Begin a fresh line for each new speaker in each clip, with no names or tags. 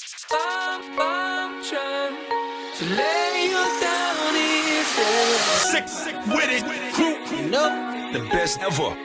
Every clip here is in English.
I'm trying to lay you down easy.
Sick with it, crew.
No,
The best ever.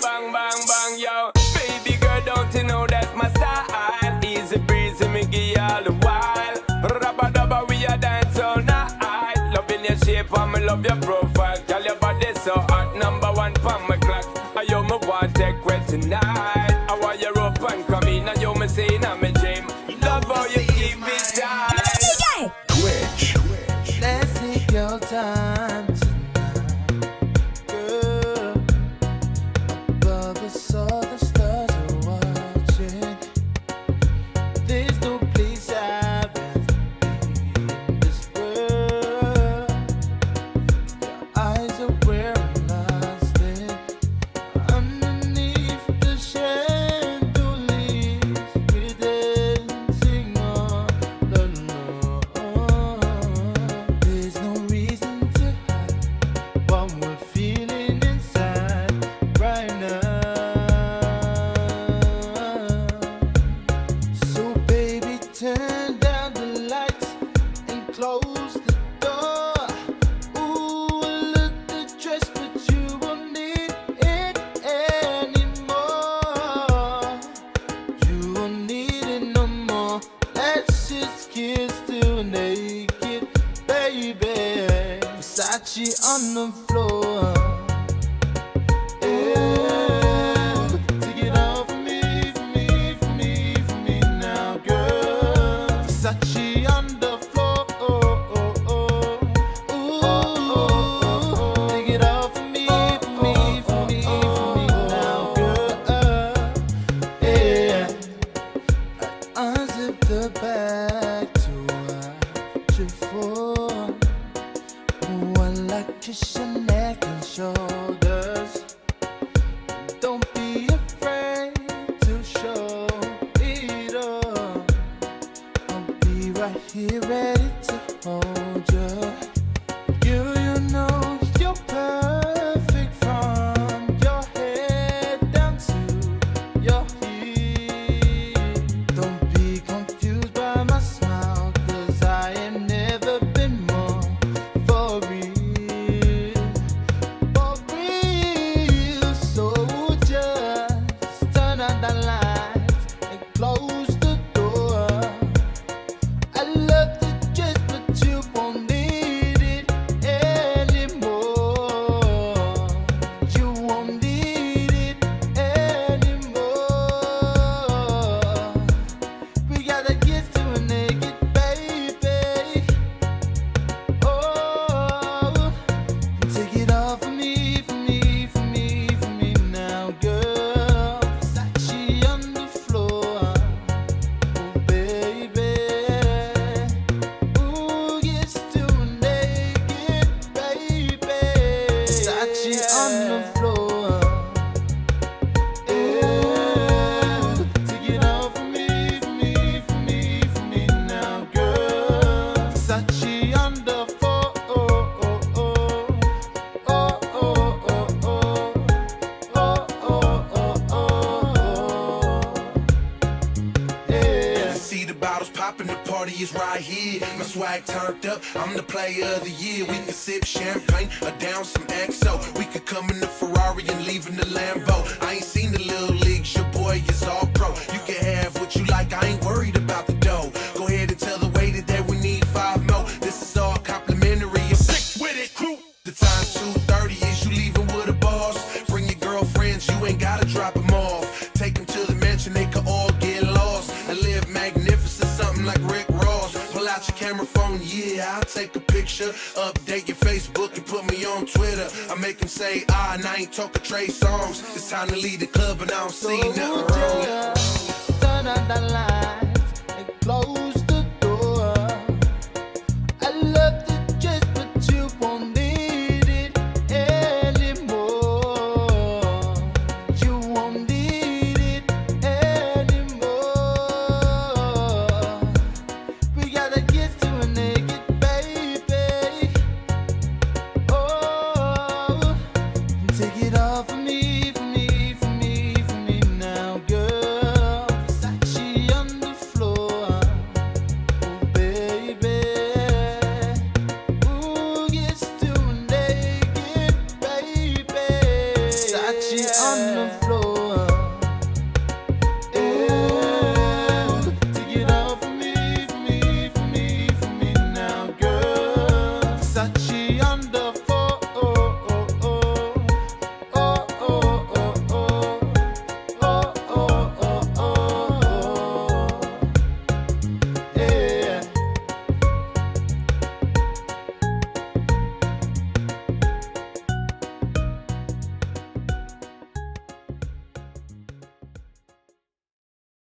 Bang, bang, bang, yo. Baby girl, don't you know that's my style? Easy breezy, me give you all the while. Rubba dubba, we a dance all night. Loving your shape, and me love your profile. Girl, your body so hot, number one pon my clock. I you me want take wet tonight. I want you up and come in, and you me saying I'm a dream. Love how you keep it tight.
Twitch.
let's take your time tonight, girl. Above us, all the stars are watching. There's no place I'd rather be in this world. Your eyes are where I'm lost in. Underneath the chandeliers, we're dancing on the lawn. There's no reason to hide what we're feeling inside right now. So baby, turn down the lights and close the door. Ooh, I love the dress, but you won't need it anymore. You won't need it no more. Let's just kiss till we're naked, baby. Versace on the floor. Yeah. Take it off for me, for me, for me, for me now, girl. Versace on the floor. Ooh. Take it off for me, for me, for me, for me now, girl. Yeah. Unzip the bag to watch it for. While I kiss your neck and shoulders. Don't be afraid to show it all. I'll be right here ready to hold you. You know you're perfect from your head down to your feet. Don't be confused by my smile, 'cause I ain't never been more for real. For real, so just turn on the lights and close the door. I love the dress, but you won't need it anymore. You won't need it anymore. We gotta get to a naked, baby. Oh, take it off for me, for me, for me, for me now, girl. Versace on the floor. Oh, baby. Ooh, get still naked, baby. Versace on the floor. Yeah. Take it off for me, for me, for me, for me now, girl. Versace on the floor. Yeah.
See the bottles popping, the party is right here. My swag turned up, I'm the player of the year. We can sip champagne or down some XO. We could come in the Ferrari and leave in the Lambo. I ain't seen the little leagues, your boy is all pro. You can have what you like, I ain't worried about the dough. Go ahead and tell the waiter that we need 5 more. This is all complimentary. I'm sick with it, crew. The time's 2:30, is you leaving with a boss? Bring your girlfriends, you ain't gotta drop them off. Take them to the mansion, they could all get lost. And live magnificent, something like Rick Ross. Pull out your camera phone, yeah, I'll take a picture. Update your Facebook and put me on Twitter. I make them say, and I ain't talking Trey songs. It's time to leave the club and I don't see nothing wrong.
Just turn on the lights and close the door. I love the dress, but you won't need it anymore. You won't need it anymore. We gotta get to a naked, baby. Oh, take it off for me, for me, for me, for me now, girl. Versace on the flow.